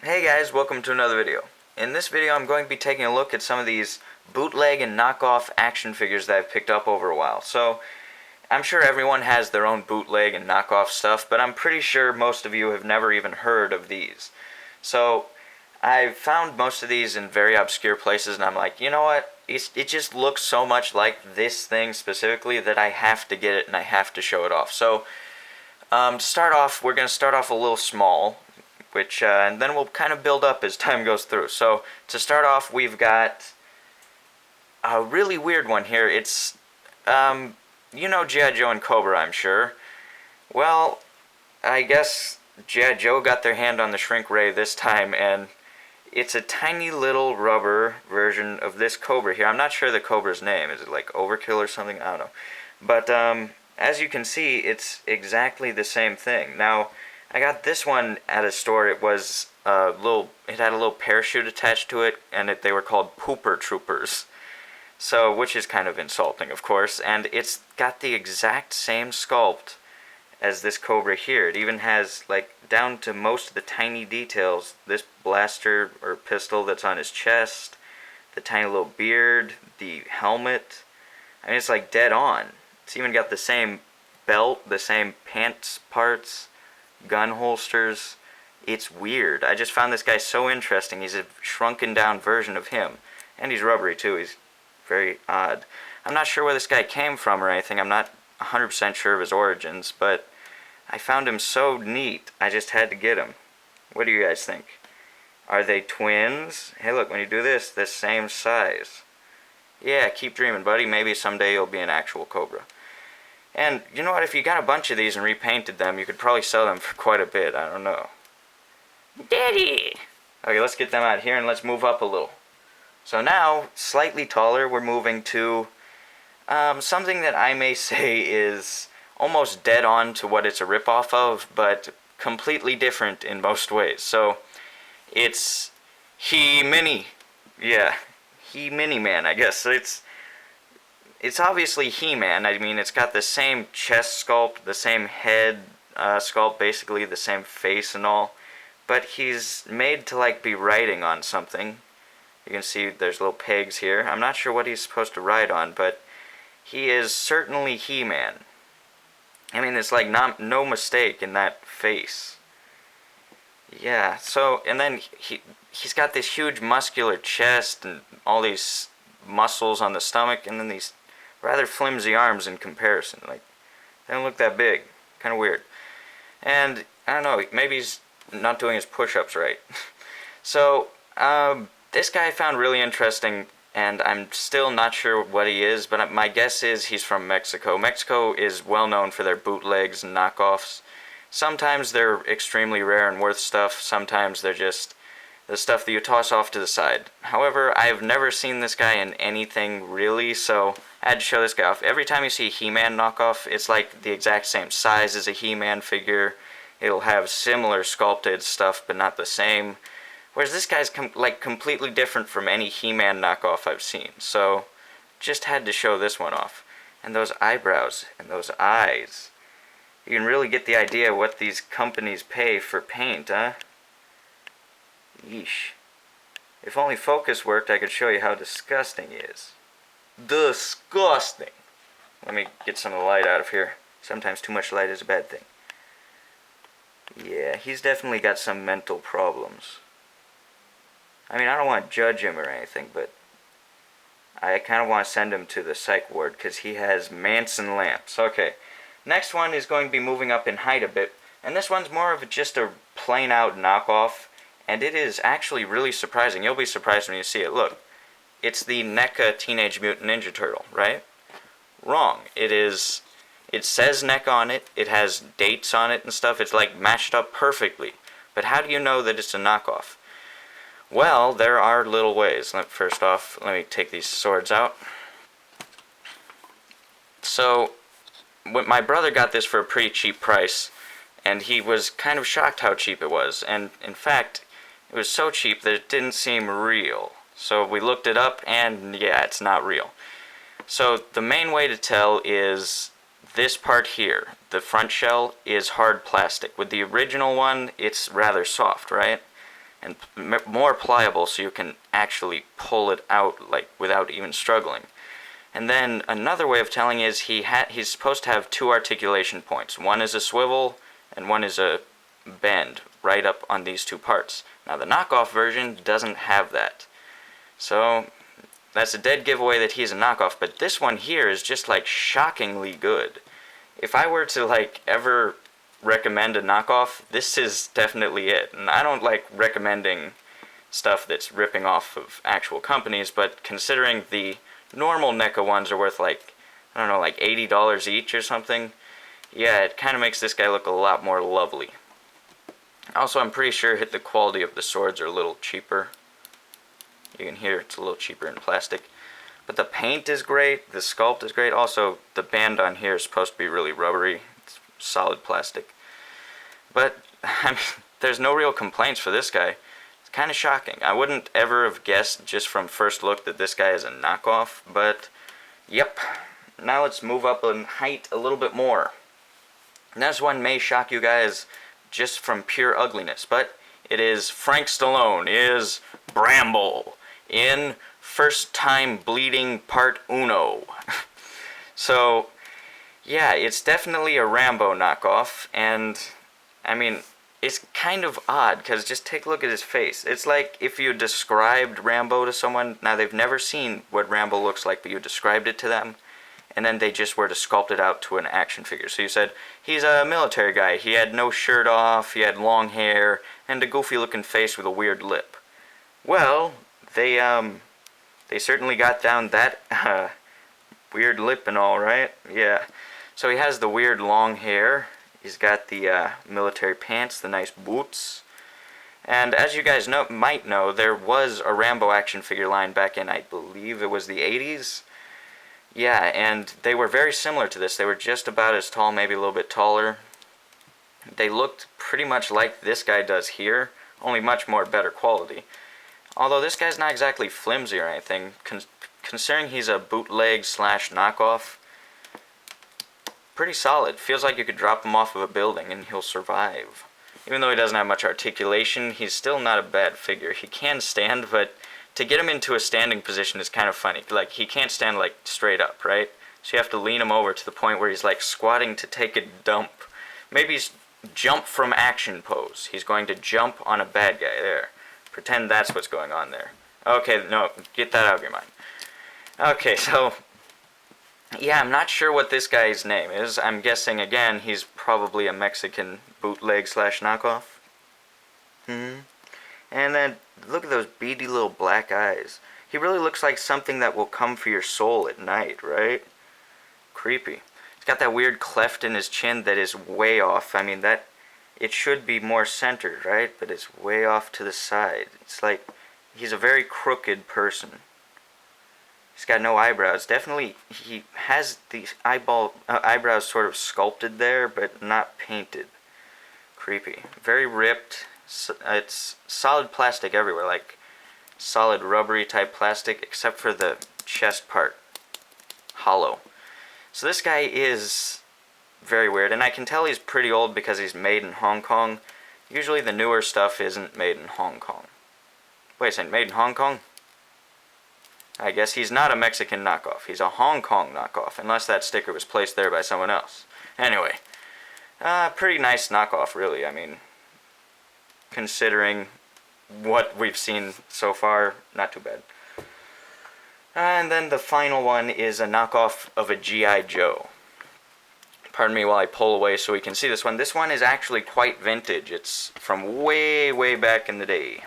Hey guys, welcome to another video. In this video I'm going to be taking a look at some of these bootleg and knockoff action figures that I've picked up over a while. So, I'm sure everyone has their own bootleg and knockoff stuff, but I'm pretty sure most of you have never even heard of these. So, I've found most of these in very obscure places and I'm like, you know what, it just looks so much like this thing specifically that I have to get it and I have to show it off. So, to start off, we're going to start off a little small, and then we'll kind of build up as time goes through. So to start off, we've got a really weird one here. It's, you know G.I. Joe and Cobra, I'm sure. Well, I guess G.I. Joe got their hand on the shrink ray this time, and it's a tiny little rubber version of this Cobra here. I'm not sure the Cobra's name. Is it like Overkill or something? I don't know. But as you can see, it's exactly the same thing. Now, I got this one at a store. It was it had a little parachute attached to it, and they were called Pooper Troopers. So, which is kind of insulting, of course, and it's got the exact same sculpt as this Cobra here. It even has, like, down to most of the tiny details, this blaster or pistol that's on his chest, the tiny little beard, the helmet. I mean, it's like dead on. It's even got the same belt, the same pants parts, gun holsters. It's weird. I just found this guy so interesting. He's a shrunken down version of him. And he's rubbery too. He's very odd. I'm not sure where this guy came from or anything. I'm not 100% sure of his origins, but I found him so neat, I just had to get him. What do you guys think? Are they twins? Hey look, when you do this, they're same size. Yeah, keep dreaming, buddy. Maybe someday you'll be an actual Cobra. And you know what, if you got a bunch of these and repainted them, you could probably sell them for quite a bit. I don't know. Daddy! Okay, let's get them out of here and let's move up a little. So now, slightly taller, we're moving to something that I may say is almost dead on to what it's a ripoff of, but completely different in most ways. So, it's He-Mini. Yeah, He-Mini Man, I guess. It's obviously He-Man. I mean, it's got the same chest sculpt, the same head sculpt, basically the same face and all. But he's made to, like, be riding on something. You can see there's little pegs here. I'm not sure what he's supposed to ride on, but he is certainly He-Man. I mean, it's like no mistake in that face. Yeah, so, and then he's got this huge muscular chest and all these muscles on the stomach, and then these rather flimsy arms in comparison. Like, they don't look that big. Kind of weird. And, I don't know, maybe he's not doing his push-ups right. So, this guy I found really interesting, and I'm still not sure what he is, but my guess is he's from Mexico. Mexico is well known for their bootlegs and knockoffs. Sometimes they're extremely rare and worth stuff. Sometimes they're just the stuff that you toss off to the side. However, I've never seen this guy in anything really, so I had to show this guy off. Every time you see a He-Man knockoff, it's like the exact same size as a He-Man figure. It'll have similar sculpted stuff, but not the same. Whereas this guy's completely different from any He-Man knockoff I've seen. So, just had to show this one off. And those eyebrows and those eyes. You can really get the idea what these companies pay for paint, huh? Yeesh. If only focus worked, I could show you how disgusting he is. Disgusting. Let me get some of the light out of here. Sometimes too much light is a bad thing. Yeah, he's definitely got some mental problems. I mean, I don't want to judge him or anything, but I kind of want to send him to the psych ward because he has Manson lamps. Okay, next one is going to be moving up in height a bit, and this one's more of just a plain out knockoff. And it is actually really surprising. You'll be surprised when you see it. Look, it's the NECA Teenage Mutant Ninja Turtle, right? Wrong. It says NECA on it. It has dates on it and stuff. It's like matched up perfectly. But how do you know that it's a knockoff? Well, there are little ways. First off, let me take these swords out. So, my brother got this for a pretty cheap price, and he was kind of shocked how cheap it was. And, in fact, it was so cheap that it didn't seem real. So we looked it up, and yeah, it's not real. So the main way to tell is this part here. The front shell is hard plastic. With the original one, it's rather soft, right? and more pliable so you can actually pull it out like without even struggling. And then another way of telling is he's supposed to have two articulation points. One is a swivel and one is a bend right up on these two parts. Now the knockoff version doesn't have that. So that's a dead giveaway that he's a knockoff, but this one here is just like shockingly good. If I were to like ever recommend a knockoff, this is definitely it. And I don't like recommending stuff that's ripping off of actual companies, but considering the normal NECA ones are worth like, I don't know, like $80 each or something, yeah, it kind of makes this guy look a lot more lovely. Also, I'm pretty sure the quality of the swords are a little cheaper. You can hear it's a little cheaper in plastic. But the paint is great, the sculpt is great. Also, the band on here is supposed to be really rubbery. It's solid plastic. But, I mean, there's no real complaints for this guy. It's kind of shocking. I wouldn't ever have guessed just from first look that this guy is a knockoff, but yep. Now let's move up in height a little bit more. This one may shock you guys just from pure ugliness, but it is Frank Stallone is Rambo in First Time Bleeding Part Uno. So, yeah, it's definitely a Rambo knockoff, and, I mean, it's kind of odd, because just take a look at his face. It's like if you described Rambo to someone, now they've never seen what Rambo looks like, but you described it to them, and then they just were to sculpt it out to an action figure. So you said, he's a military guy, he had no shirt off, he had long hair, and a goofy looking face with a weird lip. Well, they certainly got down that weird lip and all, right? Yeah. So he has the weird long hair. He's got the military pants, the nice boots. And as you guys might know, there was a Rambo action figure line back in, I believe it was the 80s. Yeah, and they were very similar to this. They were just about as tall, maybe a little bit taller. They looked pretty much like this guy does here, only much more better quality. Although this guy's not exactly flimsy or anything, considering he's a bootleg / knockoff, pretty solid. Feels like you could drop him off of a building and he'll survive. Even though he doesn't have much articulation, he's still not a bad figure. He can stand, but to get him into a standing position is kind of funny. Like, he can't stand, like, straight up, right? So you have to lean him over to the point where he's, like, squatting to take a dump. Maybe he's jump from action pose. He's going to jump on a bad guy. There. Pretend that's what's going on there. Okay, no, get that out of your mind. Okay, so, yeah, I'm not sure what this guy's name is. I'm guessing, again, he's probably a Mexican bootleg / knockoff. And then, look at those beady little black eyes. He really looks like something that will come for your soul at night, right? Creepy. He's got that weird cleft in his chin that is way off. I mean, that, it should be more centered, right? But it's way off to the side. It's like, he's a very crooked person. He's got no eyebrows. Definitely, he has the eyebrows sort of sculpted there, but not painted. Creepy. Very ripped. It's solid plastic everywhere, like solid rubbery type plastic, except for the chest part. Hollow. So this guy is very weird, and I can tell he's pretty old because he's made in Hong Kong. Usually the newer stuff isn't made in Hong Kong. Wait a second, made in Hong Kong? I guess he's not a Mexican knockoff. He's a Hong Kong knockoff, unless that sticker was placed there by someone else. Anyway, pretty nice knockoff, really. I mean, considering what we've seen so far, not too bad. And then the final one is a knockoff of a G.I. Joe. Pardon me while I pull away so we can see this one. This one is actually quite vintage. It's from way, way back in the day.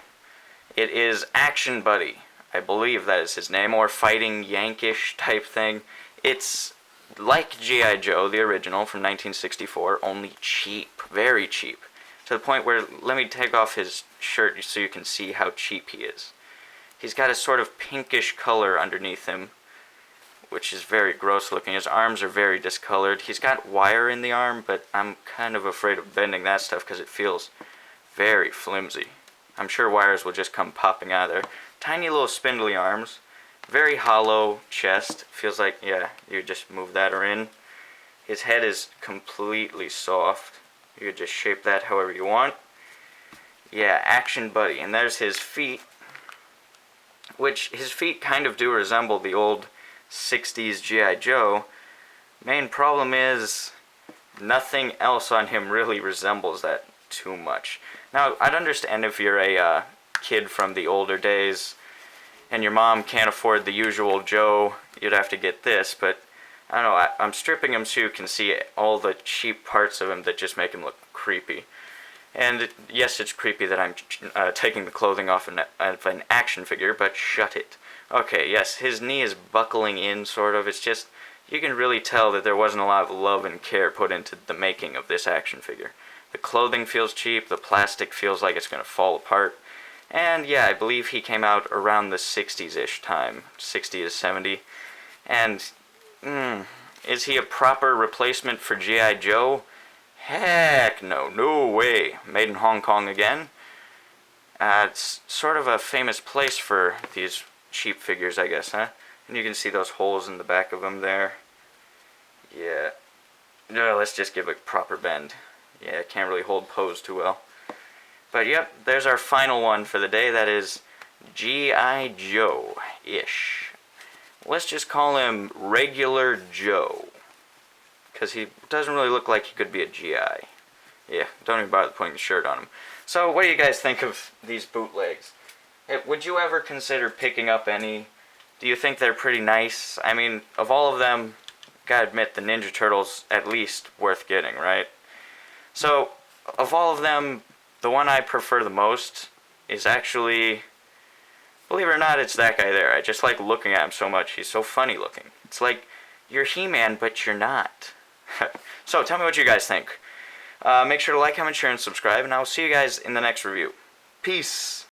It is Action Buddy. I believe that is his name, or Fighting Yankish type thing. It's like G.I. Joe, the original from 1964, only cheap, very cheap. To the point where, let me take off his shirt so you can see how cheap he is. He's got a sort of pinkish color underneath him, which is very gross looking. His arms are very discolored. He's got wire in the arm, but I'm kind of afraid of bending that stuff because it feels very flimsy. I'm sure wires will just come popping out of there. Tiny little spindly arms, very hollow chest. Feels like, yeah, you just move that in. His head is completely soft. You could just shape that however you want. Yeah, Action Buddy. And there's his feet, which his feet kind of do resemble the old 60s G.I. Joe. Main problem is nothing else on him really resembles that too much. Now, I'd understand if you're a kid from the older days and your mom can't afford the usual Joe, you'd have to get this, but I don't know, I'm stripping him so you can see all the cheap parts of him that just make him look creepy. And yes, it's creepy that I'm taking the clothing off of an action figure, but shut it. Okay, yes, his knee is buckling in, sort of. It's just, you can really tell that there wasn't a lot of love and care put into the making of this action figure. The clothing feels cheap, the plastic feels like it's going to fall apart. And yeah, I believe he came out around the 60s-ish time, 60 to 70. And, is he a proper replacement for G.I. Joe? Heck no, no way. Made in Hong Kong again. It's sort of a famous place for these cheap figures, I guess, huh? And you can see those holes in the back of them there. Yeah. No, let's just give a proper bend. Yeah, can't really hold pose too well. But yep, there's our final one for the day. That is G.I. Joe-ish. Let's just call him Regular Joe, because he doesn't really look like he could be a GI. Yeah, don't even bother putting the shirt on him. So what do you guys think of these bootlegs? Would you ever consider picking up any? Do you think they're pretty nice? I mean, of all of them, gotta admit the Ninja Turtles at least worth getting, right? So, of all of them, the one I prefer the most is actually, believe it or not, it's that guy there. I just like looking at him so much. He's so funny looking. It's like, you're He-Man, but you're not. So, tell me what you guys think. Make sure to like, comment, share, and subscribe, and I will see you guys in the next review. Peace!